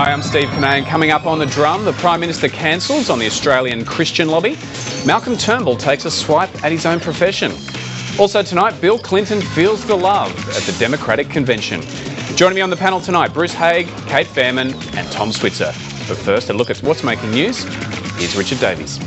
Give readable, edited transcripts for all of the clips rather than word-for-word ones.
Hi, I'm Steve Cate. Coming up on The Drum, the Prime Minister cancels on the Australian Christian lobby. Malcolm Turnbull takes a swipe at his own profession. Also tonight, Bill Clinton feels the love at the Democratic Convention. Joining me on the panel tonight, Bruce Haig, Cate Fairman and Tom Switzer. But first, a look at what's making news. Here's Richard Davies.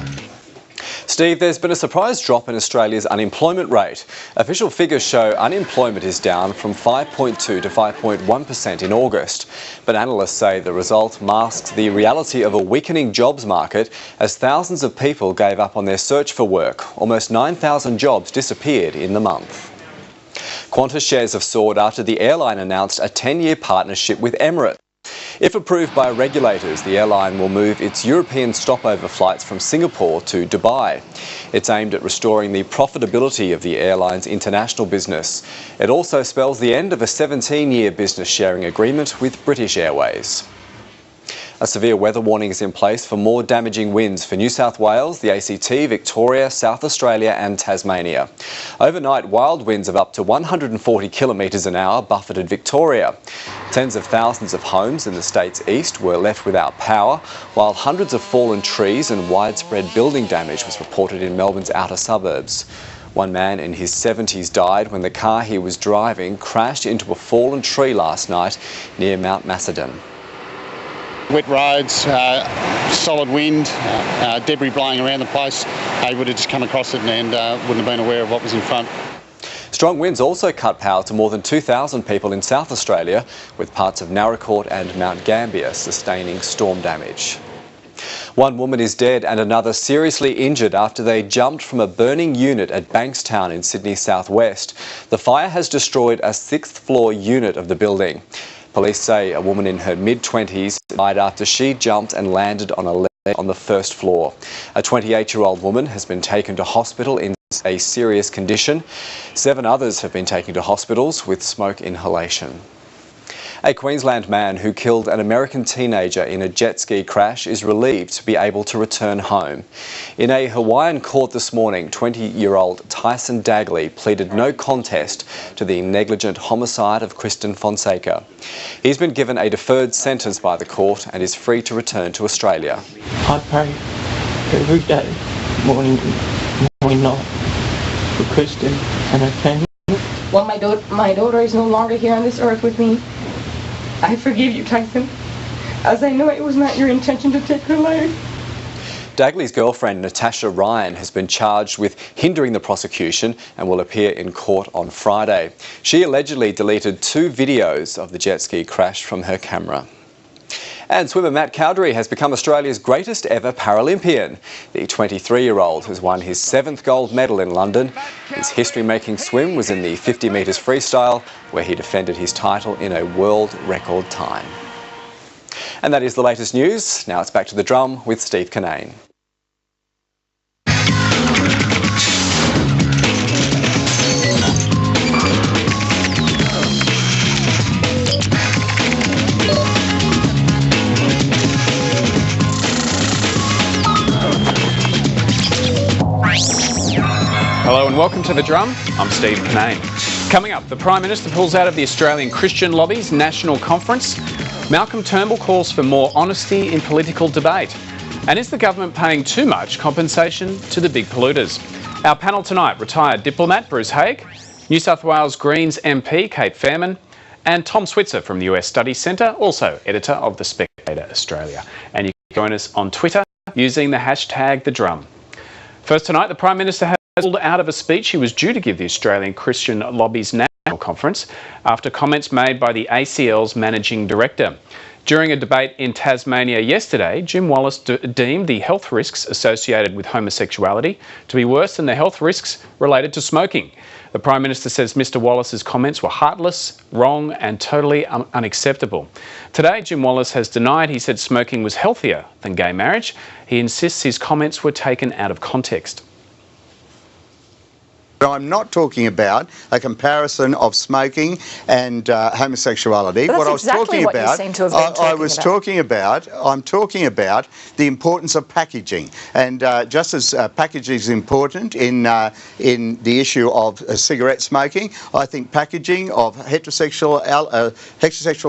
Steve, there's been a surprise drop in Australia's unemployment rate. Official figures show unemployment is down from 5.2 to 5.1% in August. But analysts say the result masks the reality of a weakening jobs market as thousands of people gave up on their search for work. Almost 9,000 jobs disappeared in the month. Qantas shares have soared after the airline announced a 10-year partnership with Emirates. If approved by regulators, the airline will move its European stopover flights from Singapore to Dubai. It's aimed at restoring the profitability of the airline's international business. It also spells the end of a 17-year business sharing agreement with British Airways. A severe weather warning is in place for more damaging winds for New South Wales, the ACT, Victoria, South Australia and Tasmania. Overnight, wild winds of up to 140 kilometres an hour buffeted Victoria. Tens of thousands of homes in the state's east were left without power, while hundreds of fallen trees and widespread building damage was reported in Melbourne's outer suburbs. One man in his 70s died when the car he was driving crashed into a fallen tree last night near Mount Macedon. Wet roads, solid wind, debris blowing around the place. He would have just come across it and wouldn't have been aware of what was in front. Strong winds also cut power to more than 2,000 people in South Australia, with parts of Narracourt and Mount Gambier sustaining storm damage. One woman is dead and another seriously injured after they jumped from a burning unit at Bankstown in Sydney southwest. The fire has destroyed a sixth-floor unit of the building. Police say a woman in her mid-20s died after she jumped and landed on a ledge on the first floor. A 28-year-old woman has been taken to hospital in a serious condition. 7 others have been taken to hospitals with smoke inhalation. A Queensland man who killed an American teenager in a jet ski crash is relieved to be able to return home. In a Hawaiian court this morning, 20-year-old Tyson Dagley pleaded no contest to the negligent homicide of Kristen Fonseca. He's been given a deferred sentence by the court and is free to return to Australia. I pray every day, morning night, for Kristen and her family. Well, my daughter is no longer here on this earth with me. I forgive you, Tyson, as I know it was not your intention to take her life. Dagley's girlfriend, Natasha Ryan, has been charged with hindering the prosecution and will appear in court on Friday. She allegedly deleted 2 videos of the jet ski crash from her camera. And swimmer Matt Cowdery has become Australia's greatest ever Paralympian. The 23-year-old has won his 7th gold medal in London. His history-making swim was in the 50 metres freestyle, where he defended his title in a world record time. And that is the latest news. Now it's back to The Drum with Steve Cate. Hello and welcome to The Drum. I'm Steve Cate. Coming up, the Prime Minister pulls out of the Australian Christian Lobby's National Conference. Malcolm Turnbull calls for more honesty in political debate. And is the government paying too much compensation to the big polluters? Our panel tonight, retired diplomat Bruce Haig, New South Wales Greens MP Cate Fairman, and Tom Switzer from the US Studies Centre, also editor of The Spectator Australia. And you can join us on Twitter using the hashtag #TheDrum. First tonight, the Prime Minister has pulled out of a speech he was due to give the Australian Christian Lobby's National Conference after comments made by the ACL's Managing Director. During a debate in Tasmania yesterday, Jim Wallace deemed the health risks associated with homosexuality to be worse than the health risks related to smoking. The Prime Minister says Mr Wallace's comments were heartless, wrong and totally unacceptable. Today, Jim Wallace has denied he said smoking was healthier than gay marriage. He insists his comments were taken out of context. I'm not talking about a comparison of smoking and homosexuality. But that's what I was exactly talking what you about, seem to have been I'm talking about the importance of packaging, and just as packaging is important in the issue of cigarette smoking, I think packaging of heterosexual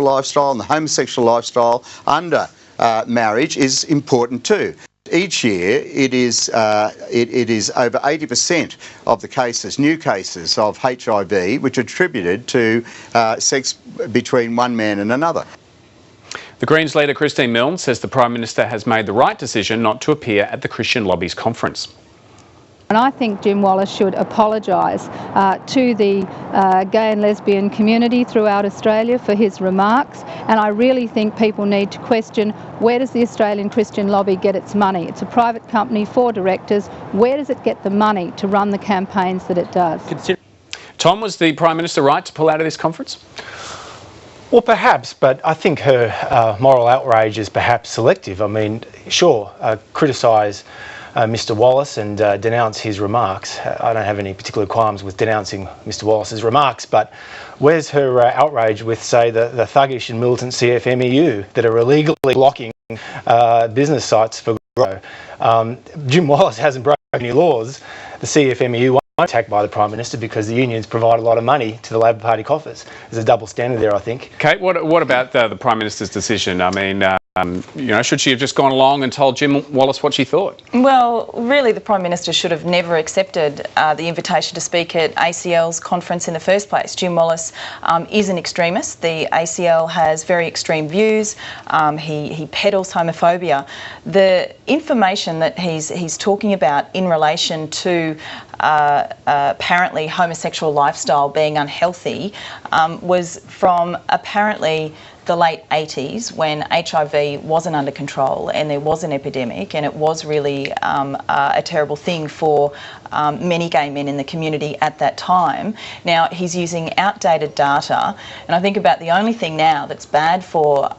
lifestyle and the homosexual lifestyle under marriage is important too. Each year, it is over 80% of the cases, new cases of HIV, which are attributed to sex between one man and another. The Greens leader Christine Milne says the Prime Minister has made the right decision not to appear at the Christian Lobby's conference. And I think Jim Wallace should apologise to the gay and lesbian community throughout Australia for his remarks. And I really think people need to question, where does the Australian Christian Lobby get its money? It's a private company, 4 directors. Where does it get the money to run the campaigns that it does? Tom, was the Prime Minister right to pull out of this conference? Well, perhaps, but I think her moral outrage is perhaps selective. I mean, sure, criticise Mr Wallace and denounce his remarks. I don't have any particular qualms with denouncing Mr Wallace's remarks, but where's her outrage with, say, the thuggish and militant CFMEU that are illegally blocking business sites for grow? Jim Wallace hasn't broken any laws. The CFMEU won't be attacked by the Prime Minister because the unions provide a lot of money to the Labor Party coffers. There's a double standard there, I think. Kate, what about the Prime Minister's decision? I mean, should she have just gone along and told Jim Wallace what she thought? Well, really, the Prime Minister should have never accepted the invitation to speak at ACL's conference in the first place. Jim Wallace is an extremist. The ACL has very extreme views. He peddles homophobia. The information that he's talking about in relation to apparently homosexual lifestyle being unhealthy was from apparently the late 80s, when HIV wasn't under control and there was an epidemic, and it was really a terrible thing for many gay men in the community at that time. Now, he's using outdated data, and I think about the only thing now that's bad for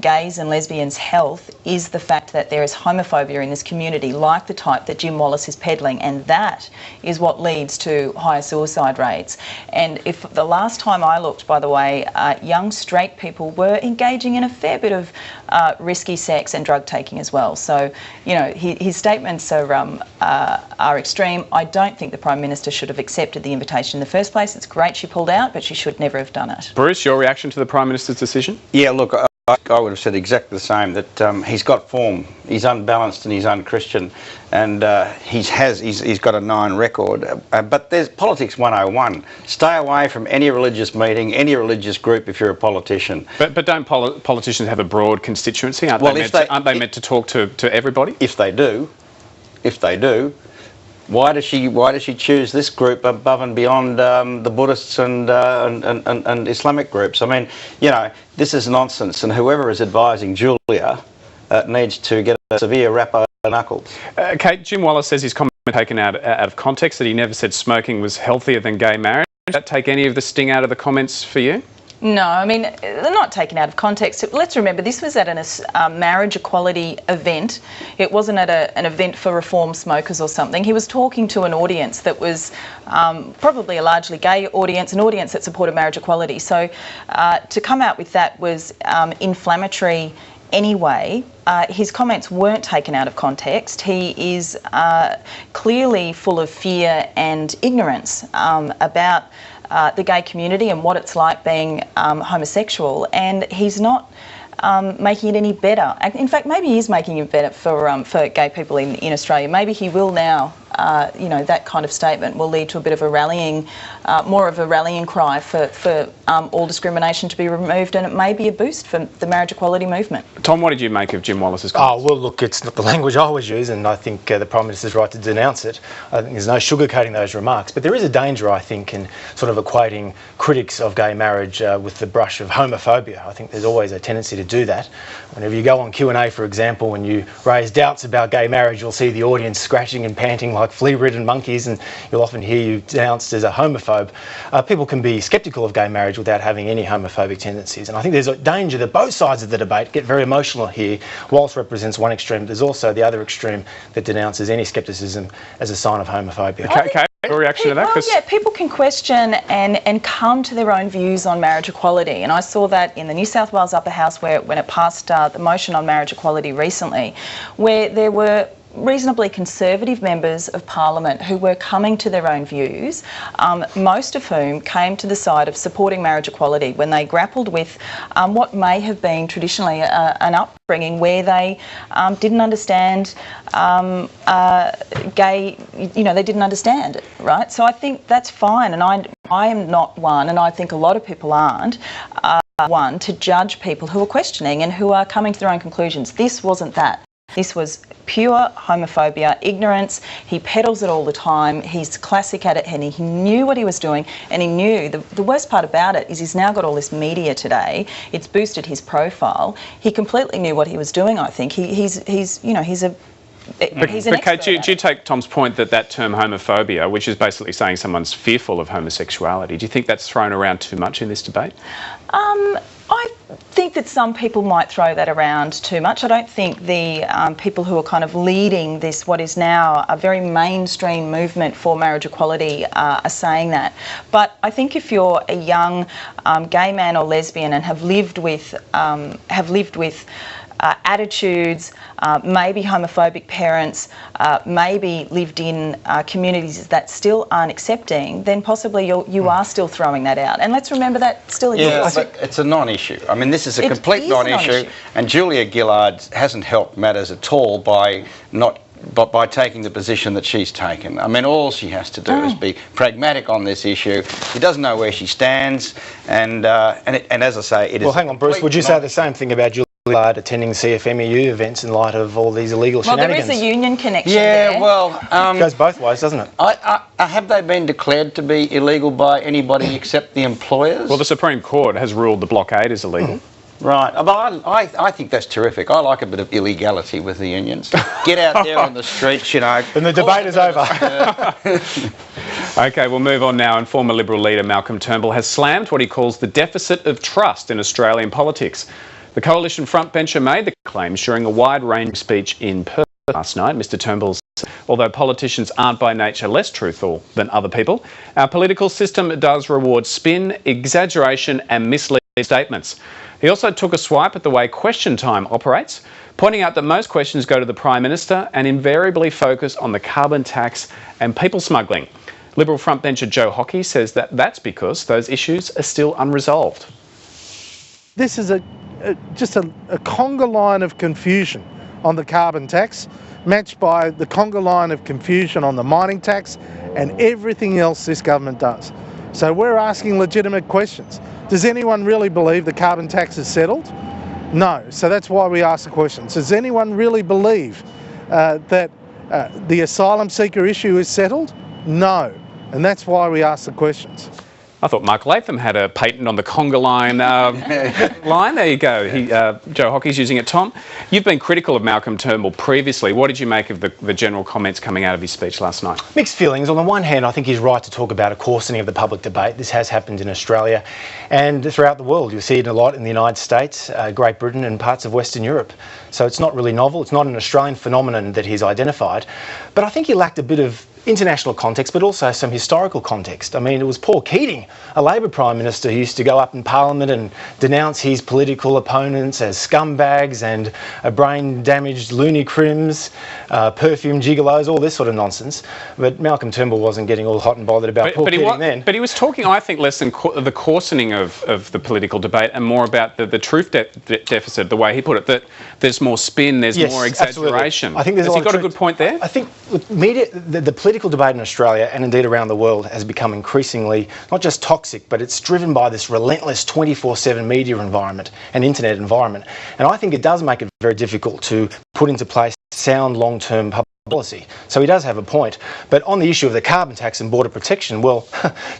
gays and lesbians' health is the fact that there is homophobia in this community, like the type that Jim Wallace is peddling, and that is what leads to higher suicide rates. And if the last time I looked, by the way, young straight people were engaging in a fair bit of risky sex and drug taking as well. So, you know, his statements are extreme. I don't think the Prime Minister should have accepted the invitation in the first place. It's great she pulled out, but she should never have done it. Bruce, your reaction to the Prime Minister's decision? Yeah, look, I would have said exactly the same, that he's got form, he's unbalanced and he's unchristian, and he's got a 9 record. But there's politics 101. Stay away from any religious meeting, any religious group if you're a politician. But don't politicians have a broad constituency? Aren't they meant to talk to everybody? If they do, why does she choose this group above and beyond the Buddhists and Islamic groups? I mean, you know, this is nonsense, and whoever is advising Julia needs to get a severe rap over the knuckles. Kate, Jim Wallace says his comment taken out of context, that he never said smoking was healthier than gay marriage. Does that take any of the sting out of the comments for you? No, I mean, they're not taken out of context. Let's remember, this was at a marriage equality event. It wasn't at an event for reform smokers or something. He was talking to an audience that was probably a largely gay audience, an audience that supported marriage equality. So to come out with that was inflammatory anyway. His comments weren't taken out of context. He is clearly full of fear and ignorance about the gay community and what it's like being homosexual, and he's not making it any better. In fact, maybe he is making it better for gay people in Australia. Maybe he will now. You know, that kind of statement will lead to a bit of a rallying, more of a rallying cry for all discrimination to be removed, and it may be a boost for the marriage equality movement. Tom, what did you make of Jim Wallace's comments? Oh, well, look, it's not the language I always use, and I think the Prime Minister's right to denounce it. I think there's no sugarcoating those remarks, but there is a danger, I think, in sort of equating critics of gay marriage with the brush of homophobia. I think there's always a tendency to do that. Whenever you go on Q&A, for example, when you raise doubts about gay marriage, you'll see the audience scratching and panting like flea-ridden monkeys, and you'll often hear you denounced as a homophobe. People can be sceptical of gay marriage without having any homophobic tendencies, and I think there's a danger that both sides of the debate get very emotional here. Wallace represents one extreme, but there's also the other extreme that denounces any scepticism as a sign of homophobia. Okay. Your reaction to that? Well, yeah, people can question and come to their own views on marriage equality. And I saw that in the New South Wales Upper House when it passed the motion on marriage equality recently, where there were reasonably conservative members of Parliament who were coming to their own views, most of whom came to the side of supporting marriage equality when they grappled with what may have been traditionally an upbringing where they didn't understand gay, they didn't understand it, right? So I think that's fine, and I am not one, and I think a lot of people aren't, one to judge people who are questioning and who are coming to their own conclusions. This wasn't that. This was pure homophobia, ignorance. He peddles it all the time. He's classic at it, and he knew what he was doing, and he knew. The worst part about it is he's now got all this media today. It's boosted his profile. He completely knew what he was doing, I think. He's an But Kate, do you take Tom's point that term homophobia, which is basically saying someone's fearful of homosexuality, do you think that's thrown around too much in this debate? I think that some people might throw that around too much. I don't think the people who are kind of leading this, what is now a very mainstream movement for marriage equality, are saying that. But I think if you're a young gay man or lesbian and have lived with attitudes, maybe homophobic parents, maybe lived in communities that still aren't accepting, then possibly you are still throwing that out. And let's remember that still exists. Yeah, but it's a non-issue. I mean, this is a complete non-issue, and Julia Gillard hasn't helped matters at all by taking the position that she's taken. I mean, all she has to do is be pragmatic on this issue. She doesn't know where she stands, and as I say, it is. Well, hang on, Bruce. Would you say the same thing about Julia Gillard attending CFMEU events in light of all these illegal shenanigans? Well, there is a union connection there. Yeah, well... it goes both ways, doesn't it? Have they been declared to be illegal by anybody except the employers? Well, the Supreme Court has ruled the blockade is illegal. Right, but I think that's terrific. I like a bit of illegality with the unions. Get out there on the streets, And the debate is over. OK, we'll move on now. And former Liberal leader Malcolm Turnbull has slammed what he calls the deficit of trust in Australian politics. The Coalition frontbencher made the claims during a wide-range speech in Perth last night. Mr Turnbull said, although politicians aren't by nature less truthful than other people, our political system does reward spin, exaggeration and misleading statements. He also took a swipe at the way Question Time operates, pointing out that most questions go to the Prime Minister and invariably focus on the carbon tax and people smuggling. Liberal frontbencher Joe Hockey says that that's because those issues are still unresolved. This is just a conga line of confusion on the carbon tax, matched by the conga line of confusion on the mining tax and everything else this government does. So we're asking legitimate questions. Does anyone really believe the carbon tax is settled? No. So that's why we ask the questions. Does anyone really believe that the asylum seeker issue is settled? No. And that's why we ask the questions. I thought Mark Latham had a patent on the conga line line. There you go. Joe Hockey's using it. Tom, you've been critical of Malcolm Turnbull previously. What did you make of the general comments coming out of his speech last night? Mixed feelings. On the one hand, I think he's right to talk about a coarsening of the public debate. This has happened in Australia and throughout the world. You see it a lot in the United States, Great Britain and parts of Western Europe. So it's not really novel. It's not an Australian phenomenon that he's identified. But I think he lacked a bit of international context, but also some historical context. I mean, it was Paul Keating, a Labor Prime Minister, who used to go up in Parliament and denounce his political opponents as scumbags and brain-damaged loony crims, perfume gigolos, all this sort of nonsense. But Malcolm Turnbull wasn't getting all hot and bothered about Paul Keating then. But he was talking, I think, less than the coarsening of the political debate and more about the truth deficit, the way he put it, that there's more spin, there's more exaggeration. Absolutely. I think has he got a good point there? I think media, the political debate in Australia and indeed around the world has become increasingly not just toxic, but it's driven by this relentless 24/7 media environment and internet environment. And I think it does make it very difficult to put into place sound long-term public policy. So he does have a point. But on the issue of the carbon tax and border protection, well,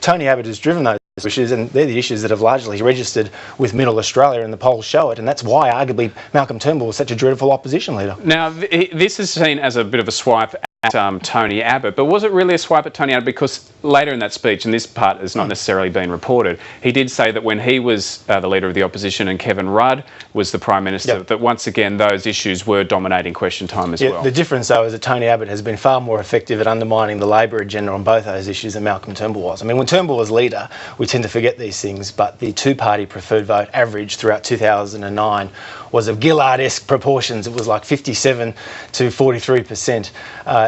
Tony Abbott has driven those issues, and they're the issues that have largely registered with Middle Australia, and the polls show it, and that's why arguably Malcolm Turnbull was such a dreadful opposition leader. Now, this is seen as a bit of a swipe Tony Abbott. But was it really a swipe at Tony Abbott? Because later in that speech, and this part has not necessarily been reported, he did say that when he was the leader of the opposition and Kevin Rudd was the Prime Minister, that once again those issues were dominating question time as well. The difference, though, is that Tony Abbott has been far more effective at undermining the Labor agenda on both those issues than Malcolm Turnbull was. I mean, when Turnbull was leader, we tend to forget these things, but the two-party preferred vote average throughout 2009 was of Gillard-esque proportions. It was like 57 to 43%.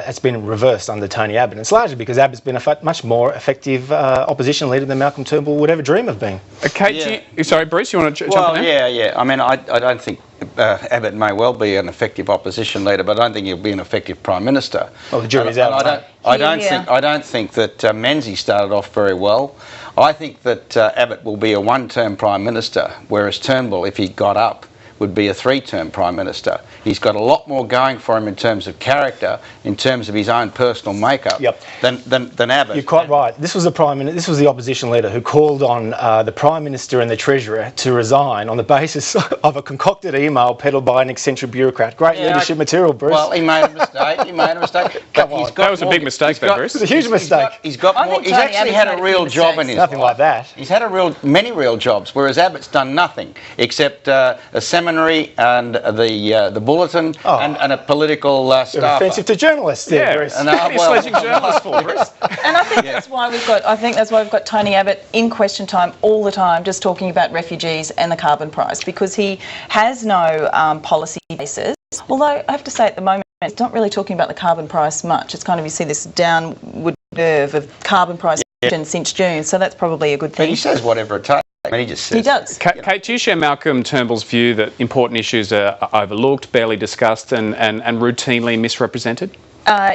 It's been reversed under Tony Abbott. And it's largely because Abbott's been a much more effective opposition leader than Malcolm Turnbull would ever dream of being. Kate, sorry, Bruce, you want to jump in there? Yeah. I mean, I don't think Abbott may well be an effective opposition leader, but I don't think he'll be an effective Prime Minister. Well, the jury's out. I don't think that Menzies started off very well. I think that Abbott will be a one-term Prime Minister, whereas Turnbull, if he got up, would be a three-term Prime Minister. He's got a lot more going for him in terms of character, in terms of his own personal makeup, than Abbott. You're quite right. This was the opposition leader who called on the Prime Minister and the Treasurer to resign on the basis of a concocted email peddled by an eccentric bureaucrat. Great leadership material, Bruce. Well, he made a mistake. That was a big mistake, though, Bruce. It's a huge mistake. He's actually had a real job in his life. Nothing like that. He's had many real jobs, whereas Abbott's done nothing except a seminary and the Bulletin and a political staffer. Offensive to journalists, there, Bruce. And sledging journalists for, Bruce. And I think that's why we've got Tony Abbott in question time all the time, just talking about refugees and the carbon price, because he has no policy basis. Although I have to say, at the moment, it's not really talking about the carbon price much. It's kind of, you see this downward curve of carbon price since June, so that's probably a good thing. But he says whatever it takes. I mean, he just says. He does. Kate, do you share Malcolm Turnbull's view that important issues are overlooked, barely discussed, and routinely misrepresented?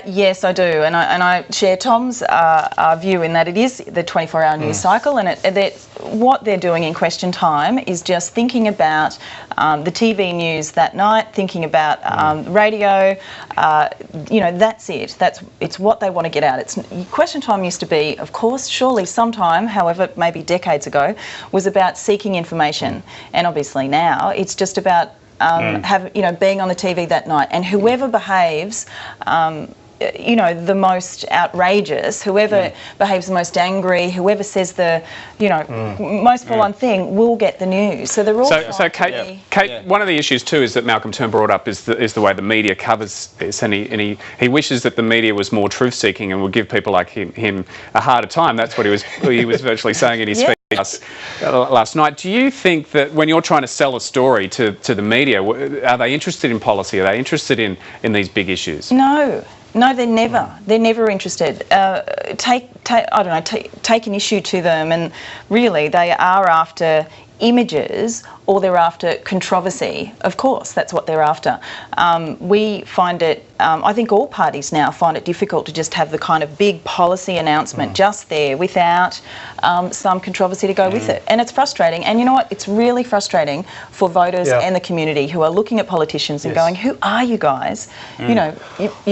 Yes, I do, and I share Tom's view in that it is the 24-hour news cycle, and what they're doing in question time is just thinking about the TV news that night, thinking about radio. That's it. It's what they want to get out. Question time used to be, of course, surely sometime, however, maybe decades ago, was about seeking information, and obviously now it's just about being on the TV that night, and whoever behaves, the most outrageous, whoever behaves the most angry, whoever says the, most full-on thing will get the news. So they're all. So Kate, one of the issues too is that Malcolm Turnbull brought up is the way the media covers this, and he wishes that the media was more truth-seeking and would give people like him a harder time. That's what he was virtually saying in his speech last night. Do you think that when you're trying to sell a story to the media, are they interested in policy? Are they interested in these big issues? No, they're never. They're never interested. Take an issue to them, and really they are after images, or they're after controversy. Of course, that's what they're after. We find it, I think all parties now find it difficult to just have the kind of big policy announcement just there without some controversy to go with it. And it's frustrating. And you know what? It's really frustrating for voters and the community who are looking at politicians and going, who are you guys? You're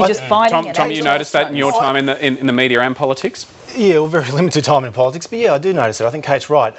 just fighting. Tom, you noticed that in your time in the media and politics? Yeah, well, very limited time in politics, but yeah, I do notice it. I think Kate's right.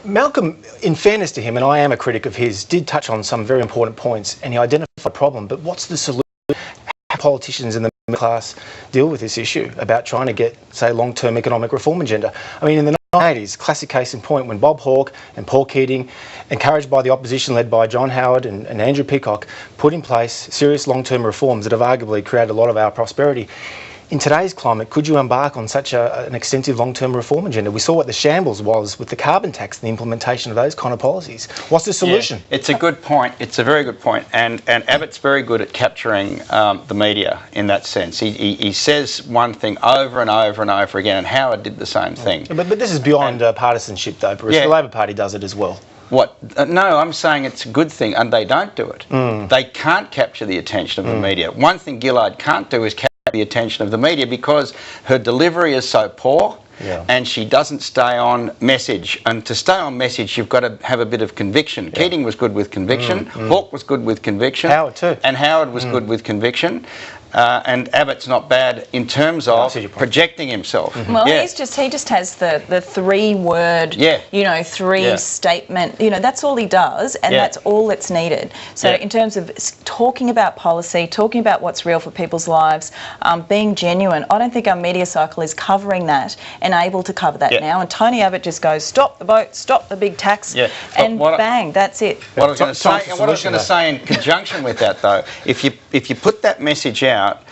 Malcolm, in fairness to him, and I am a critic of his, did touch on some very important points, and he identified a problem. But what's the solution? How politicians in the middle class deal with this issue about trying to get, say, long-term economic reform agenda? I mean, in the 1980s, classic case in point, when Bob Hawke and Paul Keating, encouraged by the opposition led by John Howard and Andrew Peacock, put in place serious long-term reforms that have arguably created a lot of our prosperity. In today's climate, could you embark on such an extensive long-term reform agenda? We saw what the shambles was with the carbon tax and the implementation of those kind of policies. What's the solution? Yeah, it's a good point. It's a very good point. And Abbott's very good at capturing the media in that sense. He says one thing over and over and over again, and Howard did the same thing. But this is beyond partisanship, though, Bruce. The Labor Party does it as well. What? No, I'm saying it's a good thing, and they don't do it. They can't capture the attention of the media. One thing Gillard can't do is capture the attention of the media because her delivery is so poor and she doesn't stay on message. And to stay on message, you've got to have a bit of conviction. Keating was good with conviction. Hawke was good with conviction. Howard too. And Howard was good with conviction. and Abbott's not bad in terms of projecting himself. Well, he just has the three-word, three-statement. That's all he does, and that's all that's needed. So in terms of talking about policy, talking about what's real for people's lives, being genuine, I don't think our media cycle is covering that and able to cover that now. And Tony Abbott just goes, stop the boat, stop the big tax, and bang, that's it. What I was going to say in conjunction with that, though, if you put that message out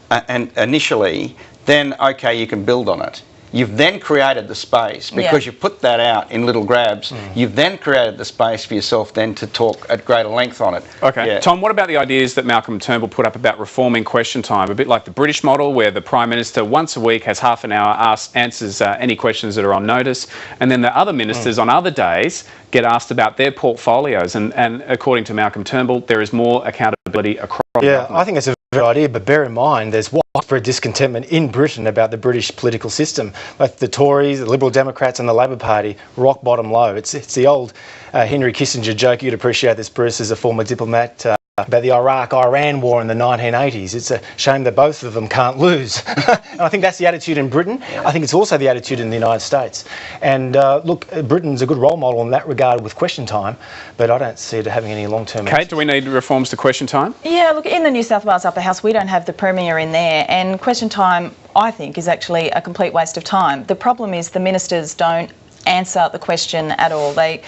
and initially, then okay, you can build on it. You've then created the space because you put that out in little grabs. You've then created the space for yourself then to talk at greater length on it. Okay. Tom, what about the ideas that Malcolm Turnbull put up about reforming question time, a bit like the British model where the Prime Minister once a week has half an hour, answers any questions that are on notice, and then the other ministers on other days get asked about their portfolios, and according to Malcolm Turnbull, there is more accountability across I think it's a very good idea, but bear in mind there's widespread discontentment in Britain about the British political system. Like the Tories, the Liberal Democrats and the Labor Party, rock bottom low. It's the old Henry Kissinger joke. You'd appreciate this, Bruce, as a former diplomat, about the Iraq-Iran war in the 1980s. It's a shame that both of them can't lose. And I think that's the attitude in Britain. I think it's also the attitude in the United States. And look, Britain's a good role model in that regard with question time, but I don't see it having any long-term... Kate, do we need reforms to question time? Yeah, look, in the New South Wales Upper House, we don't have the Premier in there, and question time, I think, is actually a complete waste of time. The problem is the ministers don't answer the question at all. They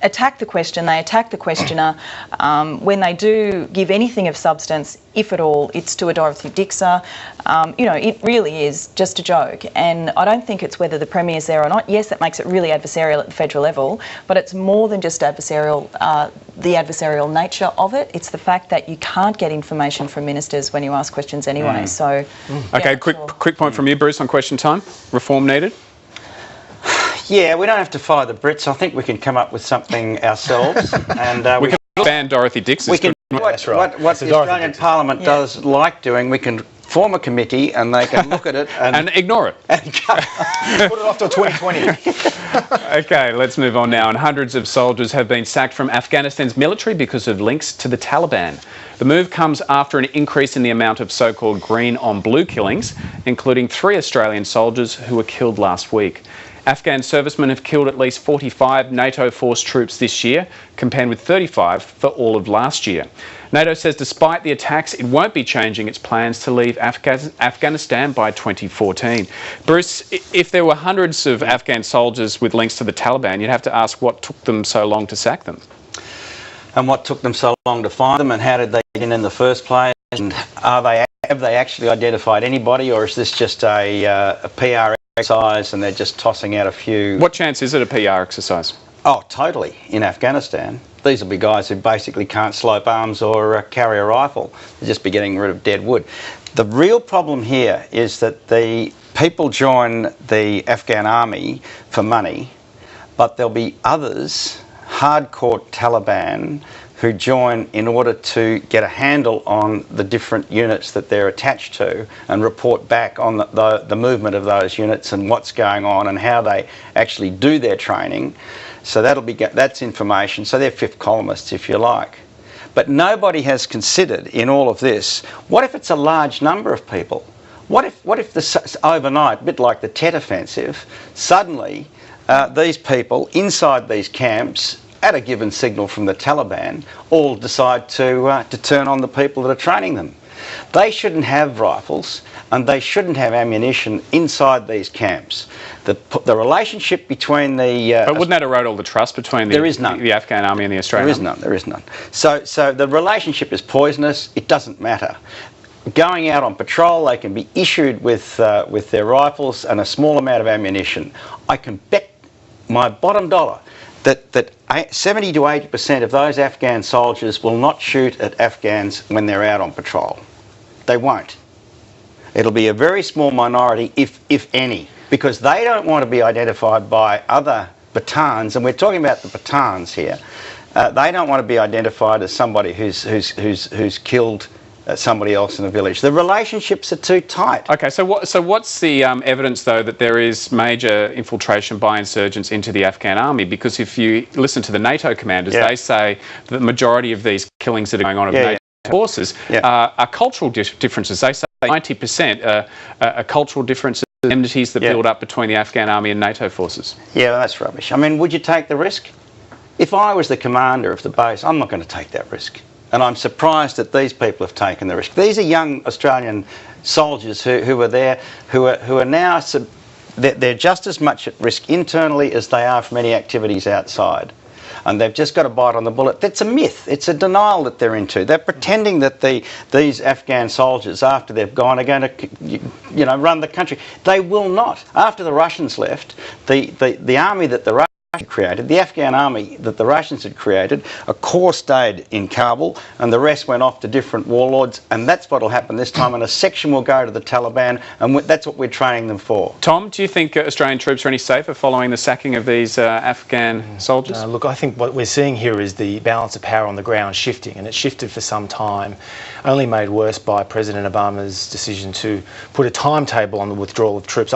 attack the question, they attack the questioner. When they do give anything of substance, if at all, it's to a Dorothy Dixer. It really is just a joke, and I don't think it's whether the Premier's there or not. Yes, that makes it really adversarial at the federal level, but it's more than just adversarial, the adversarial nature of it. It's the fact that you can't get information from ministers when you ask questions anyway. So, okay, quick point from you, Bruce, on question time. Reform needed? Yeah, we don't have to follow the Brits. I think we can come up with something ourselves. And we can ban Dorothy Dix's. We can what the Australian Parliament does like doing. We can form a committee and they can look at it and ignore it. And put it off till 2020. Okay, let's move on now. And hundreds of soldiers have been sacked from Afghanistan's military because of links to the Taliban. The move comes after an increase in the amount of so-called green on blue killings, including 3 Australian soldiers who were killed last week. Afghan servicemen have killed at least 45 NATO force troops this year, compared with 35 for all of last year. NATO says despite the attacks, it won't be changing its plans to leave Afghanistan by 2014. Bruce, if there were hundreds of Afghan soldiers with links to the Taliban, you'd have to ask what took them so long to sack them. And what took them so long to find them, and how did they get in the first place? And have they actually identified anybody, or is this just a PR exercise and they're just tossing out a few... What chance is it a PR exercise? Oh, totally. In Afghanistan, these will be guys who basically can't slope arms or carry a rifle. They'll just be getting rid of dead wood. The real problem here is that the people join the Afghan army for money, but there'll be others, hardcore Taliban, who join in order to get a handle on the different units that they're attached to and report back on the movement of those units and what's going on and how they actually do their training. So that's information. So they're fifth columnists, if you like. But nobody has considered in all of this, what if it's a large number of people? What if overnight, a bit like the Tet offensive, suddenly these people inside these camps, at a given signal from the Taliban, all decide to turn on the people that are training them. They shouldn't have rifles and they shouldn't have ammunition inside these camps. The relationship between the... but wouldn't that erode all the trust between the Afghan army and the Australian army? There is none. So the relationship is poisonous. It doesn't matter. Going out on patrol, they can be issued with their rifles and a small amount of ammunition. I can bet my bottom dollar that 70 to 80% of those Afghan soldiers will not shoot at Afghans when they're out on patrol. They won't. It'll be a very small minority, if any, because they don't want to be identified by other Pathans, and we're talking about the Pathans here. They don't want to be identified as somebody who's killed somebody else in a village. The relationships are too tight. Okay, so what's the evidence, though, that there is major infiltration by insurgents into the Afghan army? Because if you listen to the NATO commanders, they say that the majority of these killings that are going on forces are cultural differences. They say 90% are cultural differences, enmities that build up between the Afghan army and NATO forces. Yeah, well, that's rubbish. I mean, would you take the risk? If I was the commander of the base, I'm not going to take that risk. And I'm surprised that these people have taken the risk. These are young Australian soldiers who are there, who are now, they're just as much at risk internally as they are from any activities outside. And they've just got to bite on the bullet. That's a myth. It's a denial that they're into. They're pretending that these Afghan soldiers, after they've gone, are going to, run the country. They will not. After the Russians left, the army that the Russians created, the Afghan army that the Russians had created, a core stayed in Kabul and the rest went off to different warlords, and that's what will happen this time, and a section will go to the Taliban, and that's what we're training them for. Tom, do you think Australian troops are any safer following the sacking of these Afghan soldiers? Look, I think what we're seeing here is the balance of power on the ground shifting, and it's shifted for some time, only made worse by President Obama's decision to put a timetable on the withdrawal of troops.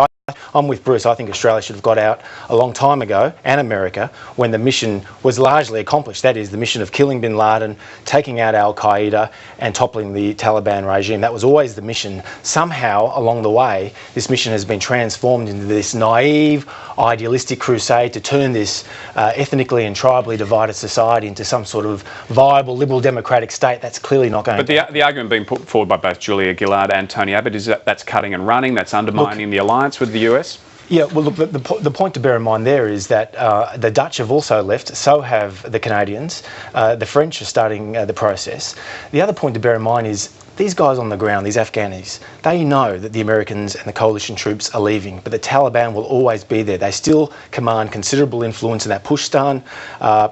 I'm with Bruce. I think Australia should have got out a long time ago, and America, when the mission was largely accomplished. That is, the mission of killing bin Laden, taking out al-Qaeda and toppling the Taliban regime. That was always the mission. Somehow, along the way, this mission has been transformed into this naive, idealistic crusade to turn this ethnically and tribally divided society into some sort of viable, liberal, democratic state. That's clearly not going to happen. But the argument being put forward by both Julia Gillard and Tony Abbott is that that's cutting and running, that's undermining the alliance with the US? Yeah, well, look, the point to bear in mind there is that the Dutch have also left, so have the Canadians. The French are starting the process. The other point to bear in mind is these guys on the ground, these Afghanis, they know that the Americans and the coalition troops are leaving, but the Taliban will always be there. They still command considerable influence in that Pushtan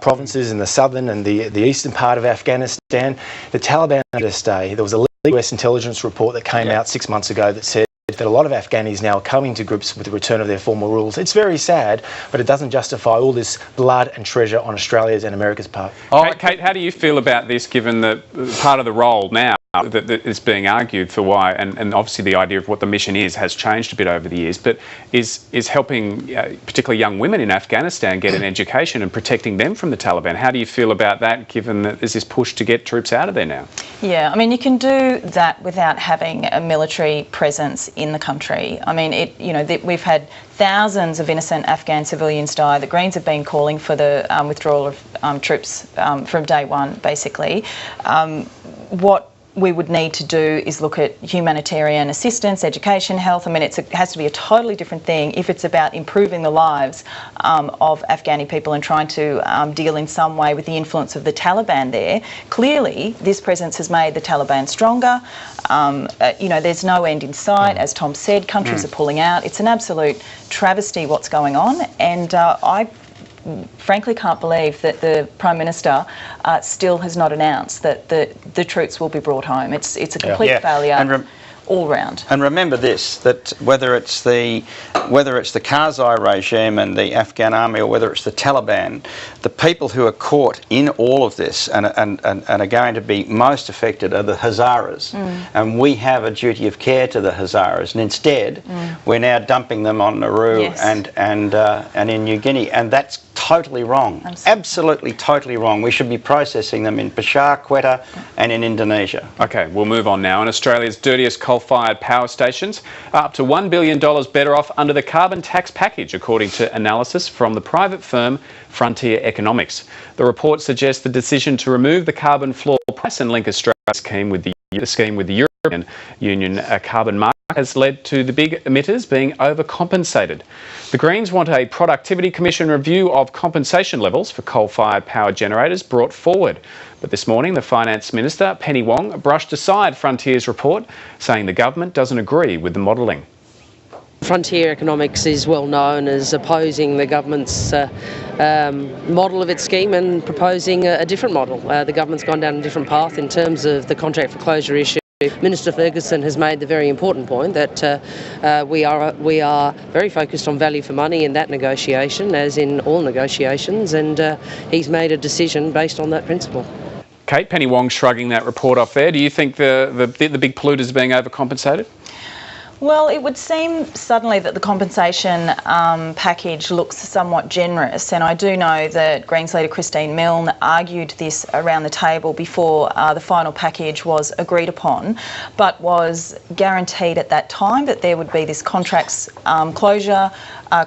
provinces in the southern and the eastern part of Afghanistan. The Taliban are to stay. There was a US intelligence report that came out 6 months ago that said that a lot of Afghanis now are coming to grips with the return of their former rules. It's very sad, but it doesn't justify all this blood and treasure on Australia's and America's part. Kate, how do you feel about this, given the part of the role now that is being argued for why, and obviously the idea of what the mission is has changed a bit over the years, but is helping particularly young women in Afghanistan get an education and protecting them from the Taliban? How do you feel about that, given that there's this push to get troops out of there now? Yeah, I mean, you can do that without having a military presence in the country. I mean, we've had thousands of innocent Afghan civilians die. The Greens have been calling for the withdrawal of troops from day one, basically. What we would need to do is look at humanitarian assistance, education, health. I mean, it has to be a totally different thing if it's about improving the lives of Afghani people and trying to deal in some way with the influence of the Taliban there. Clearly, this presence has made the Taliban stronger. There's no end in sight. As Tom said, countries are pulling out. It's an absolute travesty what's going on, and I frankly can't believe that the Prime Minister still has not announced that the troops will be brought home. It's a complete failure all round. And remember this, that whether it's the Karzai regime and the Afghan army, or whether it's the Taliban, the people who are caught in all of this and are going to be most affected are the Hazaras. And we have a duty of care to the Hazaras, and instead we're now dumping them on Nauru and in New Guinea, and that's totally wrong. Absolutely totally wrong. We should be processing them in Peshawar, Quetta and in Indonesia. Okay, we'll move on now. And Australia's dirtiest coal-fired power stations are up to $1 billion better off under the carbon tax package, according to analysis from the private firm Frontier Economics. The report suggests the decision to remove the carbon floor price and link Australia's scheme with the European Union carbon market has led to the big emitters being overcompensated. The Greens want a Productivity Commission review of compensation levels for coal-fired power generators brought forward. But this morning, the Finance Minister, Penny Wong, brushed aside Frontier's report, saying the government doesn't agree with the modelling. Frontier Economics is well known as opposing the government's model of its scheme and proposing a different model. The government's gone down a different path in terms of the contract for closure issue. Minister Ferguson has made the very important point that we are very focused on value for money in that negotiation, as in all negotiations, and he's made a decision based on that principle. Kate, Penny Wong shrugging that report off there. Do you think the big polluters are being overcompensated? Well, it would seem suddenly that the compensation package looks somewhat generous, and I do know that Greens leader Christine Milne argued this around the table before the final package was agreed upon, but was guaranteed at that time that there would be this contracts closure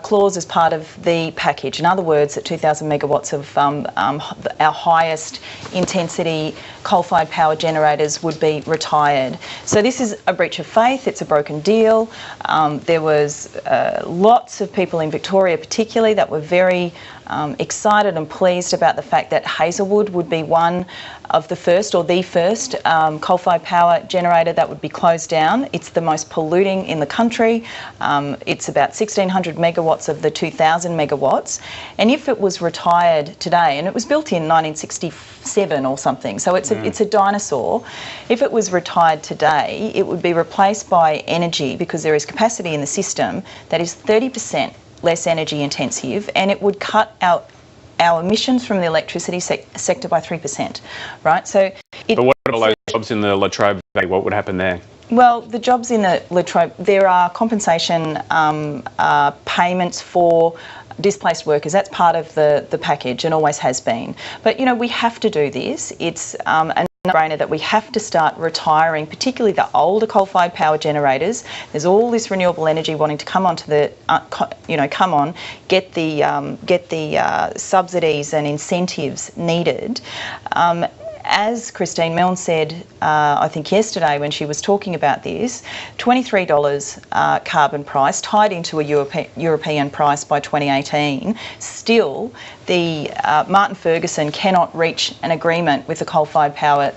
clause as part of the package. In other words, that 2,000 megawatts of our highest intensity coal-fired power generators would be retired. So this is a breach of faith, it's a broken deal. There was lots of people in Victoria particularly that were very excited and pleased about the fact that Hazelwood would be one of the first, or the first, coal-fired power generator that would be closed down. It's the most polluting in the country. It's about 1,600 megawatts of the 2,000 megawatts. And if it was retired today, and it was built in 1967 or something, so it's a dinosaur. If it was retired today, it would be replaced by energy, because there is capacity in the system that is 30% less energy intensive, and it would cut out our emissions from the electricity sector by 3%, right? So, but what about those jobs in the Latrobe Valley? What would happen there? Well, the jobs in the Latrobe, there are compensation payments for displaced workers. That's part of the package and always has been. But, you know, we have to do this. It's a no-brainer that we have to start retiring, particularly the older coal-fired power generators. There's all this renewable energy wanting to come onto the, get the subsidies and incentives needed. As Christine Milne said, I think yesterday when she was talking about this, $23 carbon price tied into a European price by 2018. Still, the Martin Ferguson cannot reach an agreement with the coal-fired power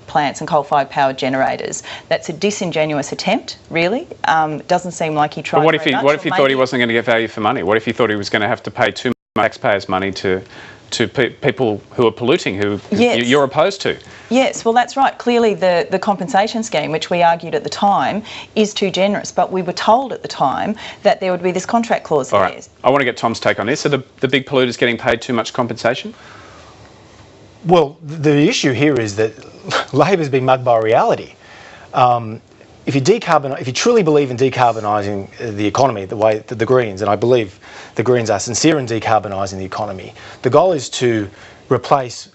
plants and coal-fired power generators. That's a disingenuous attempt, really. Doesn't seem like he tried. But what if he thought he wasn't going to get value for money? What if he thought he was going to have to pay too much taxpayers' money to people who are polluting, who you're opposed to? Yes, well, that's right. Clearly, the compensation scheme, which we argued at the time, is too generous. But we were told at the time that there would be this contract clause there. All right. I want to get Tom's take on this. Are the big polluters getting paid too much compensation? Well, the issue here is that Labor's been mugged by reality. If you truly believe in decarbonising the economy the way that the Greens, and I believe the Greens are sincere in decarbonising the economy, the goal is to replace,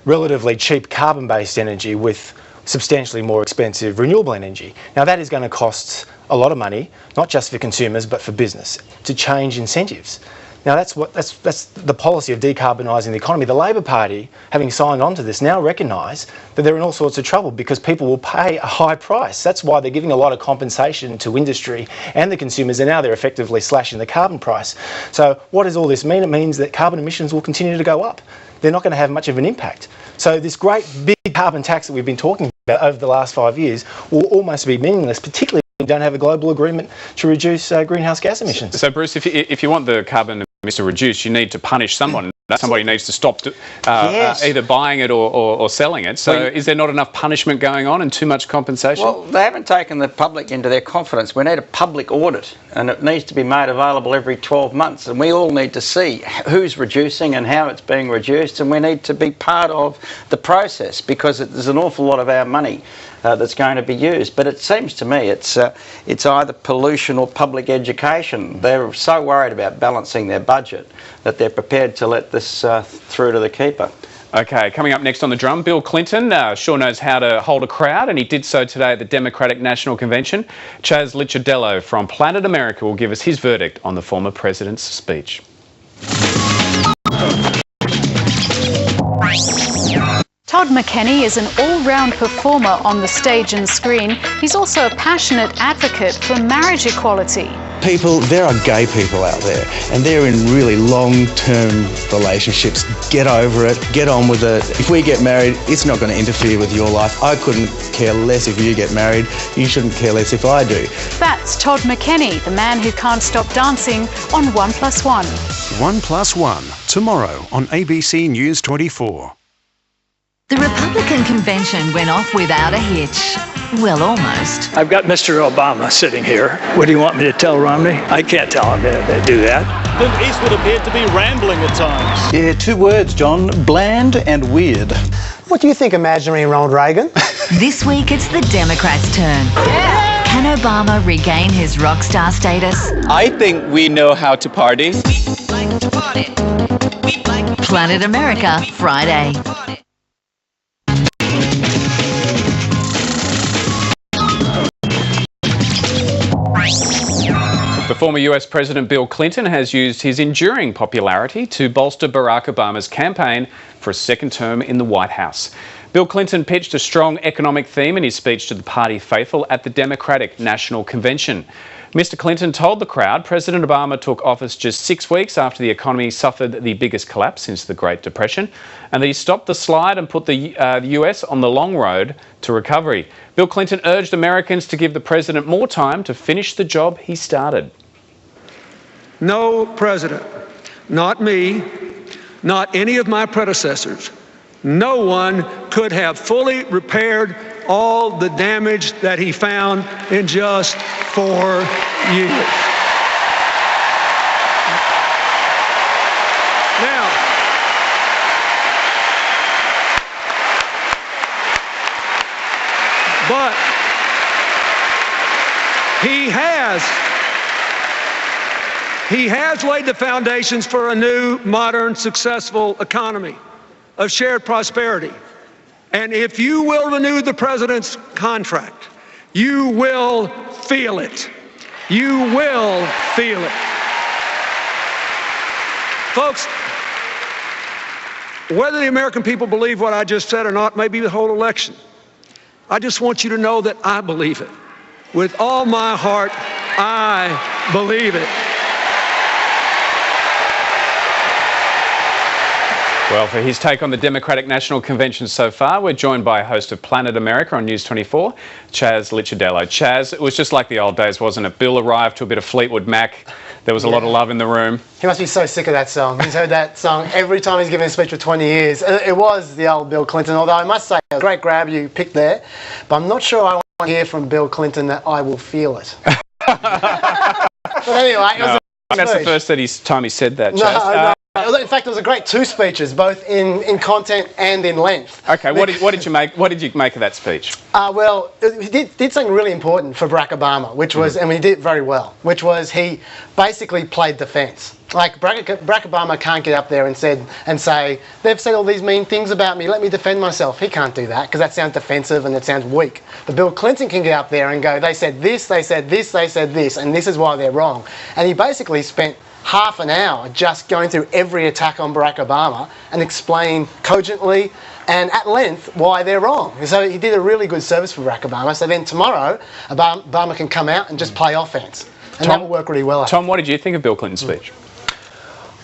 relatively cheap carbon-based energy with substantially more expensive renewable energy. Now that is going to cost a lot of money, not just for consumers but for business, to change incentives. Now that's the policy of decarbonising the economy. The Labor Party, having signed on to this, now recognise that they're in all sorts of trouble because people will pay a high price. That's why they're giving a lot of compensation to industry and the consumers, and now they're effectively slashing the carbon price. So what does all this mean? It means that carbon emissions will continue to go up. They're not going to have much of an impact. So this great big carbon tax that we've been talking about over the last 5 years will almost be meaningless, particularly if we don't have a global agreement to reduce greenhouse gas emissions. So Bruce, if you want the carbon to reduce, you need to punish someone. Somebody needs to stop either buying it or selling it. So is there not enough punishment going on and too much compensation? Well, they haven't taken the public into their confidence. We need a public audit, and it needs to be made available every 12 months. And we all need to see who's reducing and how it's being reduced, and we need to be part of the process because there's an awful lot of our money that's going to be used. But it seems to me it's either pollution or public education. They're so worried about balancing their budget that they're prepared to let this through to the keeper. Okay, coming up next on the drum, Bill Clinton sure knows how to hold a crowd, and he did so today at the Democratic National Convention. Chaz Licciardello from Planet America will give us his verdict on the former president's speech. Todd McKenney is an all-round performer on the stage and screen. He's also a passionate advocate for marriage equality. There are gay people out there, and they're in really long-term relationships. Get over it, get on with it. If we get married, it's not going to interfere with your life. I couldn't care less if you get married. You shouldn't care less if I do. That's Todd McKenney, the man who can't stop dancing on 1+1. 1+1, tomorrow on ABC News 24. The Republican convention went off without a hitch. Well, almost. I've got Mr. Obama sitting here. What do you want me to tell Romney? I can't tell him to do that. Clint Eastwood appeared to be rambling at times. Yeah, 2 words, John. Bland and weird. What do you think of Imaginary Ronald Reagan? This week it's the Democrats' turn. Yeah. Can Obama regain his rock star status? I think we know how to party. Planet America, Friday. The former US President Bill Clinton has used his enduring popularity to bolster Barack Obama's campaign for a second term in the White House. Bill Clinton pitched a strong economic theme in his speech to the party faithful at the Democratic National Convention. Mr. Clinton told the crowd President Obama took office just 6 weeks after the economy suffered the biggest collapse since the Great Depression, and that he stopped the slide and put the US on the long road to recovery. Bill Clinton urged Americans to give the president more time to finish the job he started. No president, not me, not any of my predecessors, no one could have fully repaired all the damage that he found in just 4 years. Now, but he has laid the foundations for a new, modern, successful economy of shared prosperity. And if you will renew the president's contract, you will feel it. You will feel it. Folks, whether the American people believe what I just said or not may be the whole election. I just want you to know that I believe it. With all my heart, I believe it. Well, for his take on the Democratic National Convention so far, we're joined by a host of Planet America on News 24, Chaz Licciardello. Chaz, it was just like the old days, wasn't it? Bill arrived to a bit of Fleetwood Mac. There was a lot of love in the room. He must be so sick of that song. He's heard that song every time he's given a speech for 20 years. It was the old Bill Clinton, although I must say, a great grab you picked there. But I'm not sure I want to hear from Bill Clinton that I will feel it. But anyway, it was that's the first time he said that, Chaz. In fact, it was a great 2 speeches, both in content and in length. Okay, what did you make of that speech? Well, he did something really important for Barack Obama, which was, and he did it very well, which was he basically played defence. Like Barack Obama can't get up there and say, they've said all these mean things about me, let me defend myself. He can't do that because that sounds defensive and it sounds weak. But Bill Clinton can get up there and go, they said this, they said this, they said this, and this is why they're wrong. And he basically spent half an hour just going through every attack on Barack Obama and explain cogently and at length why they're wrong. So he did a really good service for Barack Obama. So then tomorrow, Obama can come out and just play offence. And that will work really well. Tom, what did you think of Bill Clinton's speech?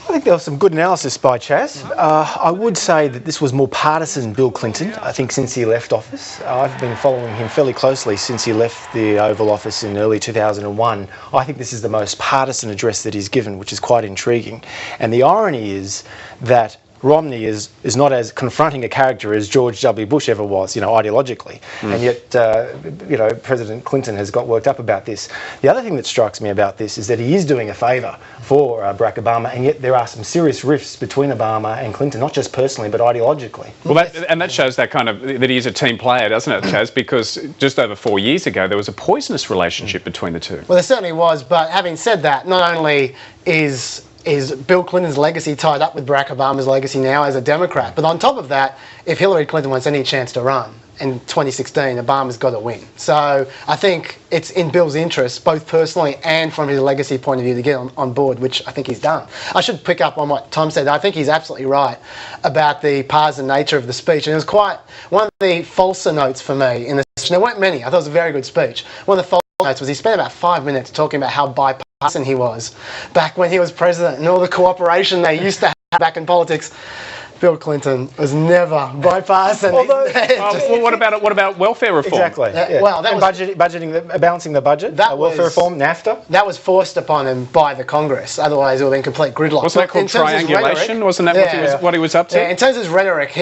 I think there was some good analysis by Chaz. I would say that this was more partisan Bill Clinton, I think, since he left office. I've been following him fairly closely since he left the Oval Office in early 2001. I think this is the most partisan address that he's given, which is quite intriguing. And the irony is that Romney is not as confronting a character as George W. Bush ever was, ideologically. And yet, President Clinton has got worked up about this. The other thing that strikes me about this is that he is doing a favour for Barack Obama, and yet there are some serious rifts between Obama and Clinton, not just personally, but ideologically. Well, that shows that he is a team player, doesn't it, Chaz? Because just over 4 years ago, there was a poisonous relationship between the two. Well, there certainly was, but having said that, not only is Bill Clinton's legacy tied up with Barack Obama's legacy now as a Democrat. But on top of that, if Hillary Clinton wants any chance to run in 2016, Obama's got to win. So I think it's in Bill's interest, both personally and from his legacy point of view, to get on board, which I think he's done. I should pick up on what Tom said. I think he's absolutely right about the partisan nature of the speech. And it was quite one of the falser notes for me in the speech. There weren't many. I thought it was a very good speech. One of the false notes was he spent about 5 minutes talking about how bipartisan he was back when he was president and all the cooperation they used to have back in politics. Bill Clinton was never bipartisan. What about welfare reform? Exactly. Well, that was budgeting, balancing the budget. Welfare reform, NAFTA. That was forced upon him by the Congress. Otherwise, it would have been complete gridlock. Wasn't that called triangulation? Wasn't that what he was up to? Yeah, in terms of his rhetoric,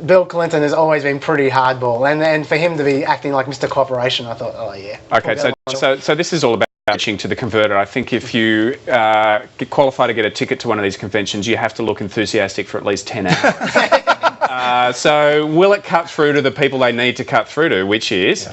Bill Clinton has always been pretty hardball, and for him to be acting like Mr. Cooperation, I thought, oh yeah. Okay, so this is all about pitching to the converter. I think if you qualify to get a ticket to one of these conventions, you have to look enthusiastic for at least 10 hours. So will it cut through to the people they need to cut through to, which is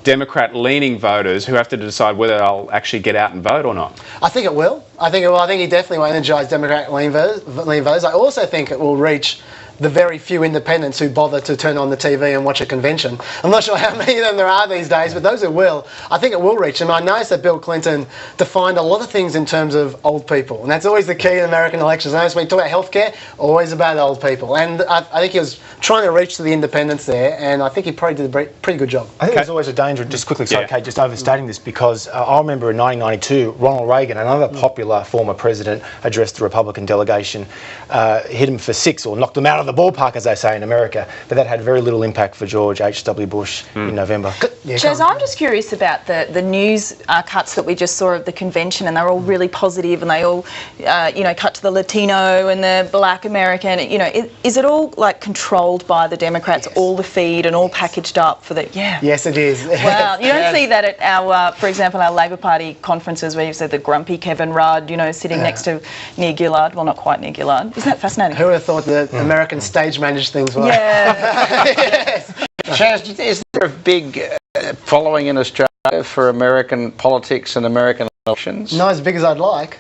Democrat-leaning voters who have to decide whether they'll actually get out and vote or not? I think it will. I think he definitely will energise Democrat-leaning voters. I also think it will reach the very few independents who bother to turn on the TV and watch a convention. I'm not sure how many of them there are these days, but those who will, I think it will reach them. I noticed that Bill Clinton defined a lot of things in terms of old people, and that's always the key in American elections. Notice when you talk about healthcare, always about old people. And I think he was trying to reach to the independents there, and I think he probably did a pretty good job. I think there's always a danger, just quickly, sorry, Kate, just overstating this, because I remember in 1992, Ronald Reagan, another popular former president, addressed the Republican delegation, hit him for 6 or knocked them out of the ballpark, as they say in America, but that had very little impact for George H.W. Bush in November. Chaz, I'm just curious about the news cuts that we just saw of the convention, and they're all really positive, and they all, cut to the Latino and the Black American. Is it all like controlled by the Democrats, all the feed and all packaged up for the? Yeah. Yes, it is. Wow, you don't see that at our, for example, our Labor Party conferences where you said the grumpy Kevin Rudd, sitting next to near Gillard. Well, not quite near Gillard. Isn't that fascinating? Who would have thought that American stage managed things were? Yeah. Yes. Chaz, is there a big following in Australia for American politics and American elections? Not as big as I'd like.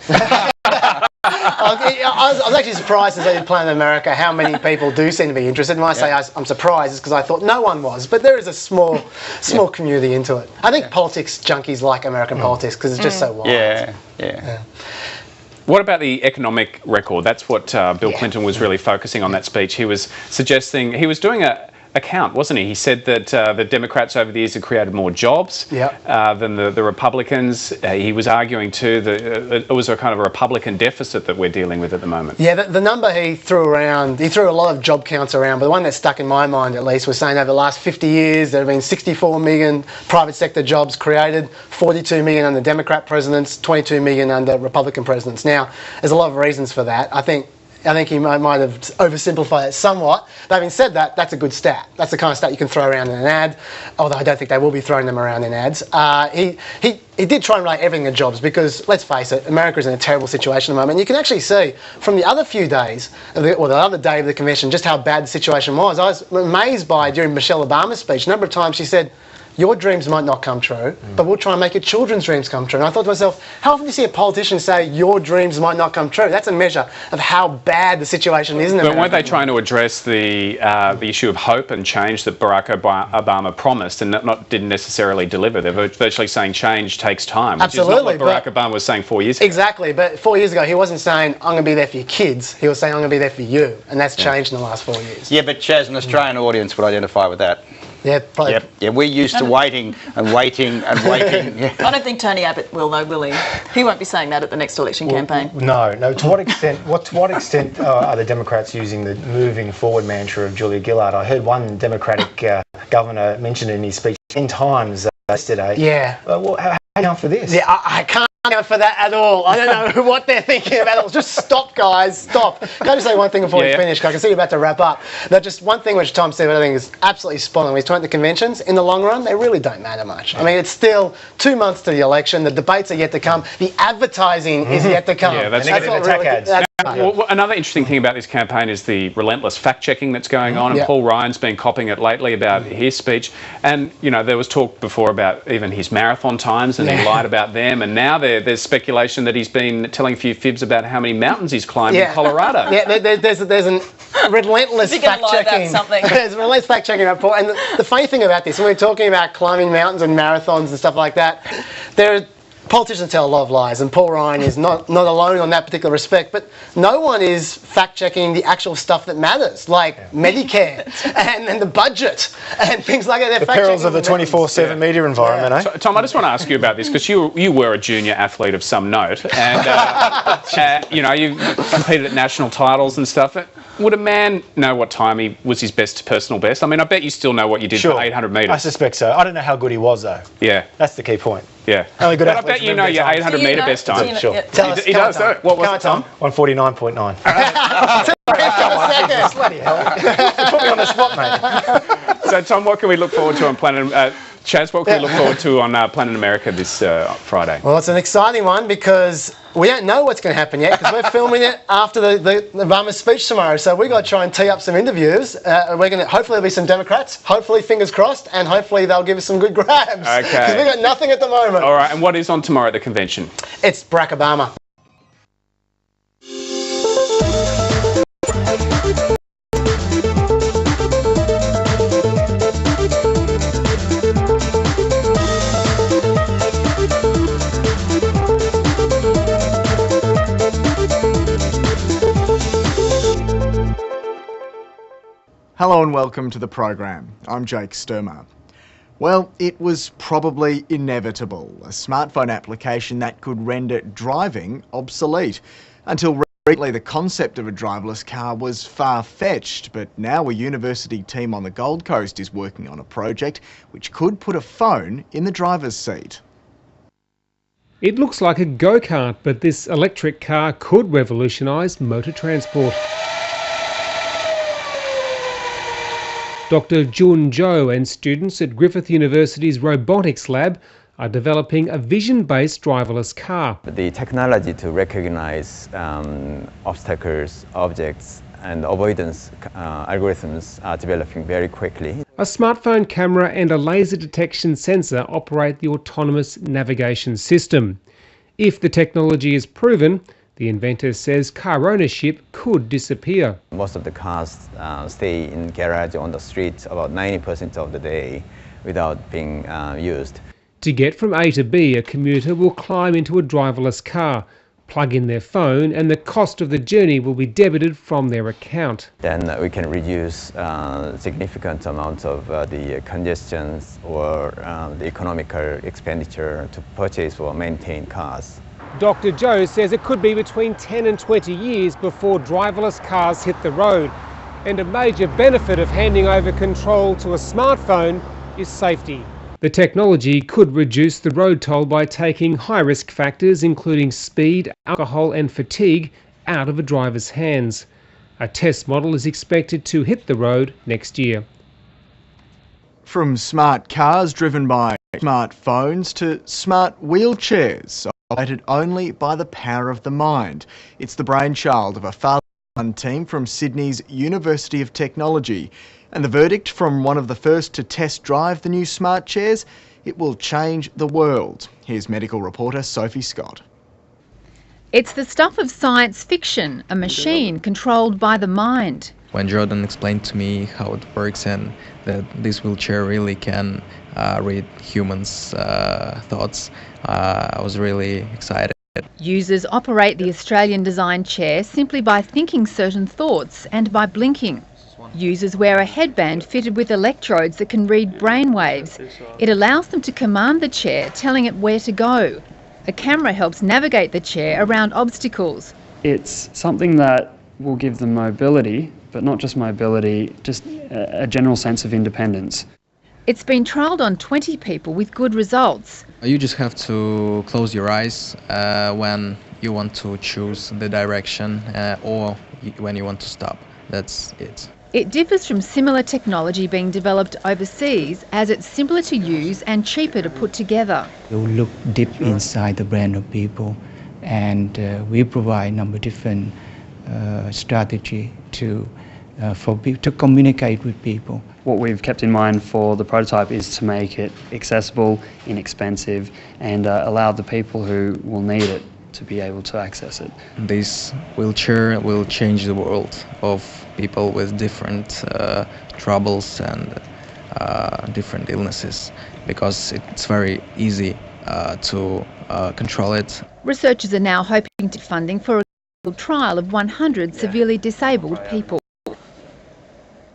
I was actually surprised as I did Planet America how many people do seem to be interested. And when I say I'm surprised, it's because I thought no one was. But there is a small community into it. I think politics junkies like American politics because it's just so wild. Yeah. What about the economic record? That's what Bill Clinton was really focusing on that speech. He was suggesting, he was doing a count, wasn't he? He said that the Democrats over the years have created more jobs than the Republicans. He was arguing too that it was a kind of a Republican deficit that we're dealing with at the moment. Yeah, the number he threw around, he threw a lot of job counts around, but the one that stuck in my mind at least was saying over the last 50 years there have been 64 million private sector jobs created, 42 million under Democrat presidents, 22 million under Republican presidents. Now, there's a lot of reasons for that. I think he might have oversimplified it somewhat. But having said that, that's a good stat. That's the kind of stat you can throw around in an ad, although I don't think they will be throwing them around in ads. He did try and relate everything to jobs because, let's face it, America is in a terrible situation at the moment. And you can actually see from the other few days, or the other day of the convention, just how bad the situation was. I was amazed by, during Michelle Obama's speech, a number of times she said, your dreams might not come true, but we'll try and make your children's dreams come true. And I thought to myself, how often do you see a politician say your dreams might not come true? That's a measure of how bad the situation is in America. But weren't they trying to address the issue of hope and change that Barack Obama promised and didn't necessarily deliver? They're virtually saying change takes time, which is not what Barack Obama was saying 4 years ago. Exactly, but 4 years ago he wasn't saying, I'm going to be there for your kids. He was saying, I'm going to be there for you. And that's changed in the last 4 years. Yeah, but Chaz, an Australian audience would identify with that. Yeah, probably. Yeah, we're used to waiting and waiting and waiting. Yeah. I don't think Tony Abbott will, though, will he? He won't be saying that at the next election campaign. No. To what extent are the Democrats using the moving forward mantra of Julia Gillard? I heard one Democratic governor mention in his speech 10 times yesterday. Yeah. How do you account for this? Yeah, I can't account for that at all. I don't know what they're thinking about. Just stop, guys, stop. Can I just say one thing before we finish? I can see you're about to wrap up. That just one thing which Tom said, I think is absolutely spot on. When he's talking about the conventions, in the long run, they really don't matter much. I mean, it's still 2 months to the election. The debates are yet to come. The advertising is yet to come. Yeah, that's ads. Well, another interesting thing about this campaign is the relentless fact-checking that's going on, and Paul Ryan's been copying it lately about his speech. And, there was talk before about even his marathon times, and he lied about them, and now there's speculation that he's been telling a few fibs about how many mountains he's climbed in Colorado. Yeah, there's an relentless fact-checking. There's relentless fact-checking about Paul. And the funny thing about this, when we're talking about climbing mountains and marathons and stuff like that, politicians tell a lot of lies, and Paul Ryan is not alone on that particular respect, but no one is fact-checking the actual stuff that matters, like Medicare and the budget and things like that. The perils of the 24/7 media environment, eh? So, Tom, I just want to ask you about this, because you were a junior athlete of some note, and you competed at national titles and stuff. Would a man know what time he was his personal best? I mean, I bet you still know what you did for 800 metres. I suspect so. I don't know how good he was, though. Yeah. That's the key point. Yeah. Only good but I bet you know your 800 metre best time. Sure. He does, though. What was it, Tom? 149.9. Bloody hell. Put me on the spot, mate. So, Tom, what can we look forward to on Chaz, what can we look forward to on Planet America this Friday? Well, it's an exciting one because We don't know what's going to happen yet because we're filming it after the Obama speech tomorrow. So we've got to try and tee up some interviews. Hopefully there'll be some Democrats, hopefully fingers crossed, and hopefully they'll give us some good grabs. Okay. Because we've got nothing at the moment. All right, and what is on tomorrow at the convention? It's Barack Obama. Hello and welcome to the program. I'm Jake Sturmer. Well, it was probably inevitable, a smartphone application that could render driving obsolete. Until recently, the concept of a driverless car was far-fetched, but now a university team on the Gold Coast is working on a project which could put a phone in the driver's seat. It looks like a go-kart, but this electric car could revolutionise motor transport. Dr. Jun Zhou and students at Griffith University's robotics lab are developing a vision-based driverless car. The technology to recognize obstacles, objects and avoidance algorithms are developing very quickly. A smartphone camera and a laser detection sensor operate the autonomous navigation system. If the technology is proven, the inventor says car ownership could disappear. Most of the cars stay in garage on the street about 90% of the day without being used. To get from A to B, a commuter will climb into a driverless car, plug in their phone, and the cost of the journey will be debited from their account. Then we can reduce significant amount of the congestions or the economical expenditure to purchase or maintain cars. Dr. Zhou says it could be between 10 and 20 years before driverless cars hit the road. And a major benefit of handing over control to a smartphone is safety. The technology could reduce the road toll by taking high-risk factors including speed, alcohol and fatigue out of a driver's hands. A test model is expected to hit the road next year. From smart cars driven by smartphones to smart wheelchairs operated only by the power of the mind. It's the brainchild of a father-son team from Sydney's University of Technology. And the verdict from one of the first to test drive the new smart chairs, it will change the world. Here's medical reporter Sophie Scott. It's the stuff of science fiction, a machine controlled by the mind. When Jordan explained to me how it works and that this wheelchair really can read humans' thoughts, I was really excited. Users operate the Australian-designed chair simply by thinking certain thoughts and by blinking. Users wear a headband fitted with electrodes that can read brainwaves. It allows them to command the chair, telling it where to go. A camera helps navigate the chair around obstacles. It's something that will give them mobility, but not just mobility, just a general sense of independence. It's been trialled on 20 people with good results. You just have to close your eyes when you want to choose the direction or when you want to stop. That's it. It differs from similar technology being developed overseas as it's simpler to use and cheaper to put together. You look deep inside the brain of people, and we provide a number of different strategy for people to communicate with people. What we've kept in mind for the prototype is to make it accessible, inexpensive, and allow the people who will need it to be able to access it. This wheelchair will change the world of people with different troubles and different illnesses, because it's very easy to control it. Researchers are now hoping to funding for a trial of 100 severely disabled people.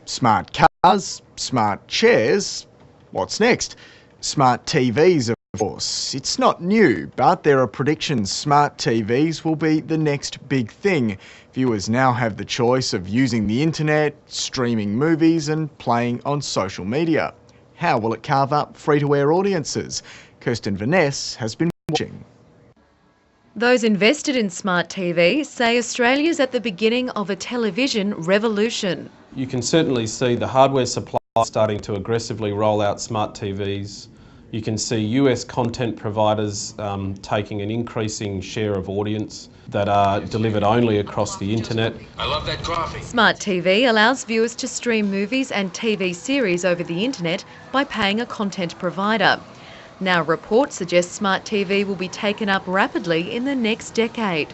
Smart cars, smart chairs. What's next? Smart TVs, of course. It's not new, but there are predictions smart TVs will be the next big thing. Viewers now have the choice of using the internet, streaming movies and playing on social media. How will it carve up free-to-air audiences? Kirsten Vaness has been watching. Those invested in smart TV say Australia's at the beginning of a television revolution. You can certainly see the hardware supply starting to aggressively roll out smart TVs You can see US content providers taking an increasing share of audience that are delivered only across the internet. I love that coffee. Smart TV allows viewers to stream movies and TV series over the internet by paying a content provider. Now reports suggest smart TV will be taken up rapidly in the next decade.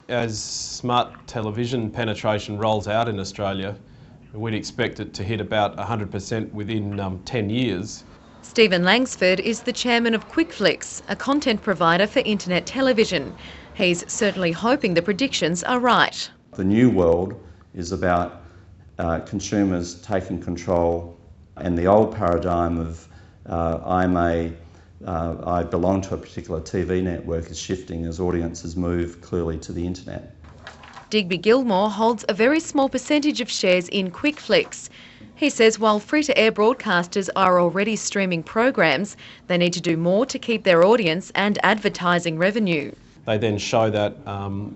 As smart television penetration rolls out in Australia, we'd expect it to hit about 100% within 10 years. Stephen Langsford is the chairman of QuickFlix, a content provider for internet television. He's certainly hoping the predictions are right. The new world is about consumers taking control, and the old paradigm of I belong to a particular TV network is shifting as audiences move clearly to the internet. Digby Gilmore holds a very small percentage of shares in QuickFlix. He says while free-to-air broadcasters are already streaming programs, they need to do more to keep their audience and advertising revenue. They then show that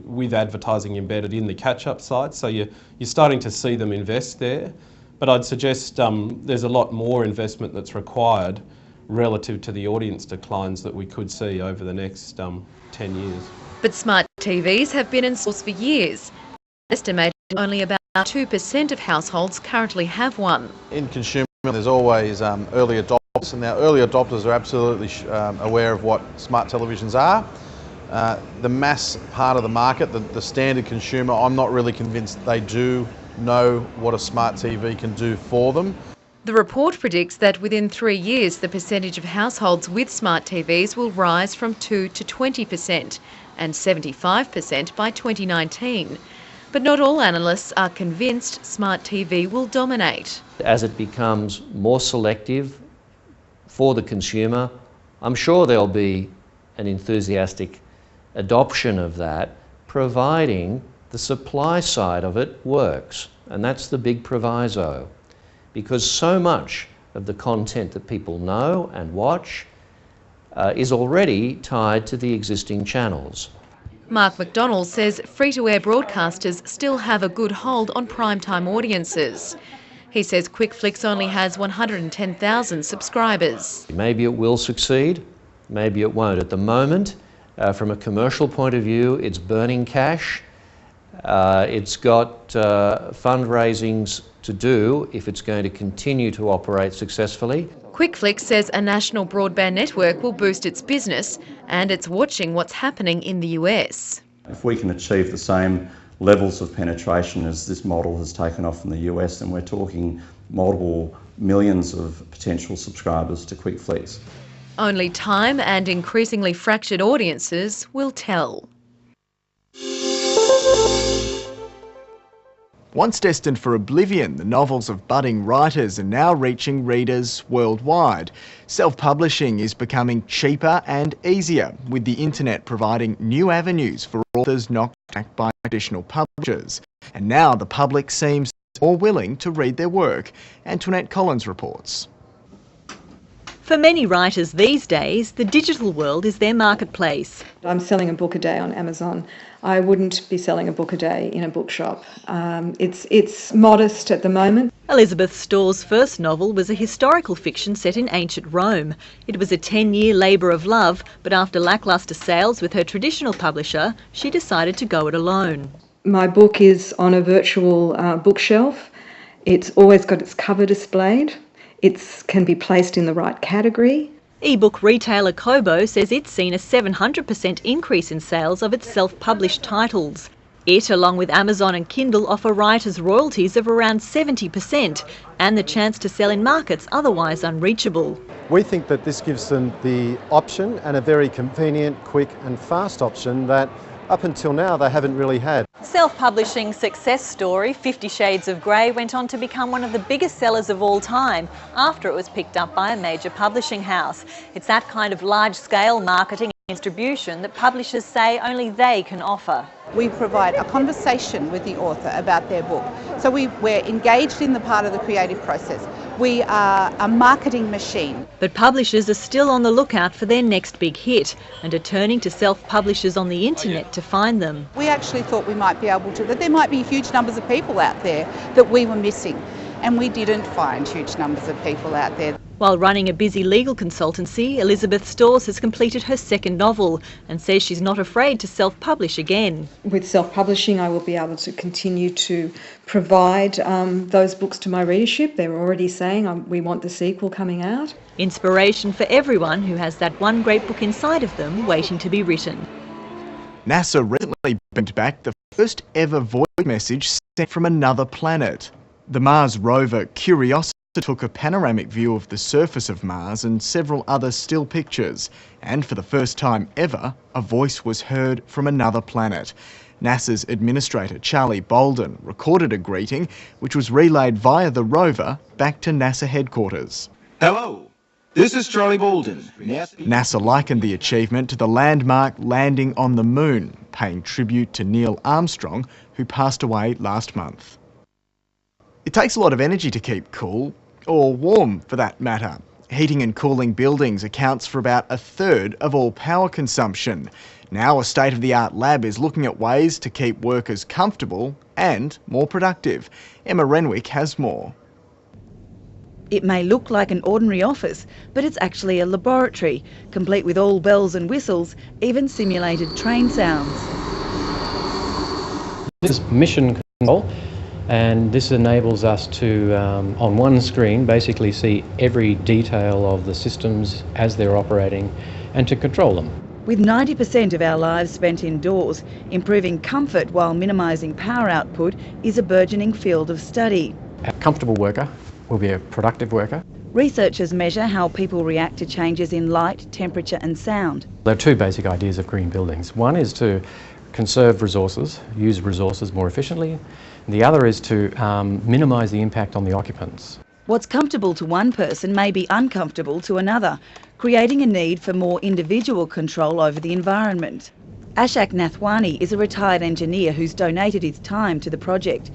with advertising embedded in the catch-up side, so you're starting to see them invest there. But I'd suggest there's a lot more investment that's required relative to the audience declines that we could see over the next 10 years. But smart TVs have been in stores for years. Estimated only about 2% of households currently have one. In consumer, there's always early adopters, and our early adopters are absolutely aware of what smart televisions are. The mass part of the market, the standard consumer, I'm not really convinced they do know what a smart TV can do for them. The report predicts that within 3 years, the percentage of households with smart TVs will rise from 2 to 20% and 75% by 2019. But not all analysts are convinced smart TV will dominate. As it becomes more selective for the consumer, I'm sure there'll be an enthusiastic adoption of that, providing the supply side of it works. And that's the big proviso, because so much of the content that people know and watch is already tied to the existing channels. Mark McDonald says free-to-air broadcasters still have a good hold on primetime audiences. He says QuickFlix only has 110,000 subscribers. Maybe it will succeed, maybe it won't. At the moment, from a commercial point of view, it's burning cash. It's got fundraisings to do if it's going to continue to operate successfully. QuickFlix says a national broadband network will boost its business, and it's watching what's happening in the US. If we can achieve the same levels of penetration as this model has taken off in the US, then we're talking multiple millions of potential subscribers to QuickFlix. Only time and increasingly fractured audiences will tell. Once destined for oblivion, the novels of budding writers are now reaching readers worldwide. Self-publishing is becoming cheaper and easier, with the internet providing new avenues for authors knocked back by traditional publishers. And now the public seems more willing to read their work. Antoinette Collins reports. For many writers these days, the digital world is their marketplace. I'm selling a book a day on Amazon. I wouldn't be selling a book a day in a bookshop. It's modest at the moment. Elizabeth Storr's first novel was a historical fiction set in ancient Rome. It was a 10-year labour of love, but after lacklustre sales with her traditional publisher, she decided to go it alone. My book is on a virtual bookshelf. It's always got its cover displayed. It can be placed in the right category. E-book retailer Kobo says it's seen a 700% increase in sales of its self-published titles. It, along with Amazon and Kindle, offer writers royalties of around 70% and the chance to sell in markets otherwise unreachable. We think that this gives them the option, and a very convenient, quick and fast option that up until now they haven't really had. Self-publishing success story 50 Shades of Grey went on to become one of the biggest sellers of all time after it was picked up by a major publishing house. It's that kind of large-scale marketing and distribution that publishers say only they can offer. We provide a conversation with the author about their book. So we're engaged in the part of the creative process. We are a marketing machine. But publishers are still on the lookout for their next big hit and are turning to self-publishers on the internet to find them. We actually thought we might be able to, that there might be huge numbers of people out there that we were missing. And we didn't find huge numbers of people out there. While running a busy legal consultancy, Elizabeth Stores has completed her second novel and says she's not afraid to self-publish again. With self-publishing, I will be able to continue to provide those books to my readership. They're already saying we want the sequel coming out. Inspiration for everyone who has that one great book inside of them waiting to be written. NASA recently brought back the first ever voice message sent from another planet. The Mars rover Curiosity took a panoramic view of the surface of Mars and several other still pictures, and for the first time ever, a voice was heard from another planet. NASA's administrator, Charlie Bolden, recorded a greeting which was relayed via the rover back to NASA headquarters. Hello, this is Charlie Bolden. NASA likened the achievement to the landmark landing on the moon, paying tribute to Neil Armstrong, who passed away last month. It takes a lot of energy to keep cool, or warm for that matter. Heating and cooling buildings accounts for about a third of all power consumption. Now a state-of-the-art lab is looking at ways to keep workers comfortable and more productive. Emma Renwick has more. It may look like an ordinary office, but it's actually a laboratory, complete with all bells and whistles, even simulated train sounds. This is mission control, and this enables us to, on one screen, basically see every detail of the systems as they're operating and to control them. With 90% of our lives spent indoors, improving comfort while minimising power output is a burgeoning field of study. A comfortable worker will be a productive worker. Researchers measure how people react to changes in light, temperature and sound. There are two basic ideas of green buildings. One is to conserve resources, use resources more efficiently. The other is to minimise the impact on the occupants. What's comfortable to one person may be uncomfortable to another, creating a need for more individual control over the environment. Ashak Nathwani is a retired engineer who's donated his time to the project.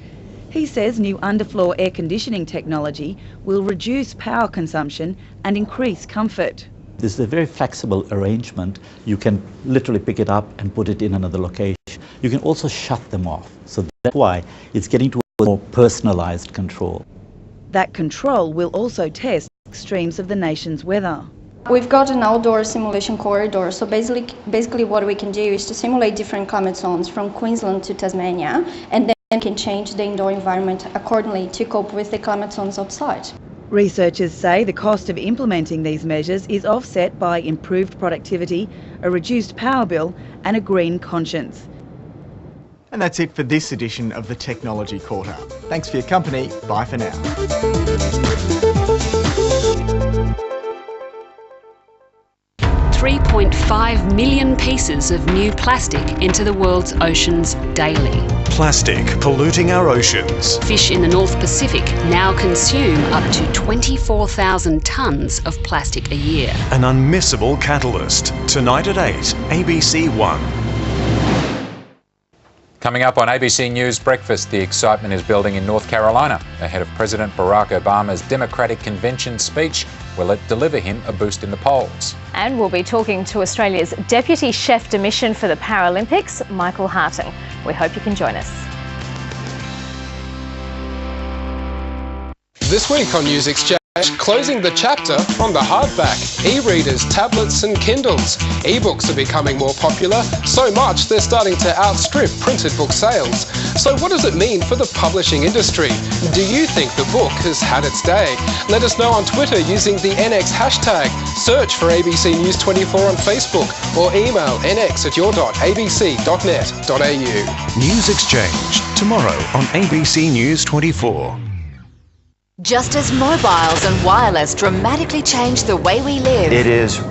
He says new underfloor air conditioning technology will reduce power consumption and increase comfort. This is a very flexible arrangement. You can literally pick it up and put it in another location. You can also shut them off. So that's why it's getting to a more personalised control. That control will also test extremes of the nation's weather. We've got an outdoor simulation corridor, so basically what we can do is to simulate different climate zones from Queensland to Tasmania, and then can change the indoor environment accordingly to cope with the climate zones outside. Researchers say the cost of implementing these measures is offset by improved productivity, a reduced power bill and a green conscience. And that's it for this edition of the Technology Quarter. Thanks for your company. Bye for now. 3.5 million pieces of new plastic enter the world's oceans daily. Plastic polluting our oceans. Fish in the North Pacific now consume up to 24,000 tonnes of plastic a year. An unmissable catalyst. Tonight at 8, ABC 1. Coming up on ABC News Breakfast, the excitement is building in North Carolina ahead of President Barack Obama's Democratic Convention speech. Will it deliver him a boost in the polls? And we'll be talking to Australia's Deputy Chef de Mission for the Paralympics, Michael Harting. We hope you can join us. This week on News Exchange, closing the chapter on the hardback, e-readers, tablets and Kindles. E-books are becoming more popular, so much they're starting to outstrip printed book sales. So what does it mean for the publishing industry? Do you think the book has had its day? Let us know on Twitter using the NX hashtag. Search for ABC News 24 on Facebook or email nx@your.abc.net.au. News Exchange, tomorrow on ABC News 24. Just as mobiles and wireless dramatically change the way we live, it is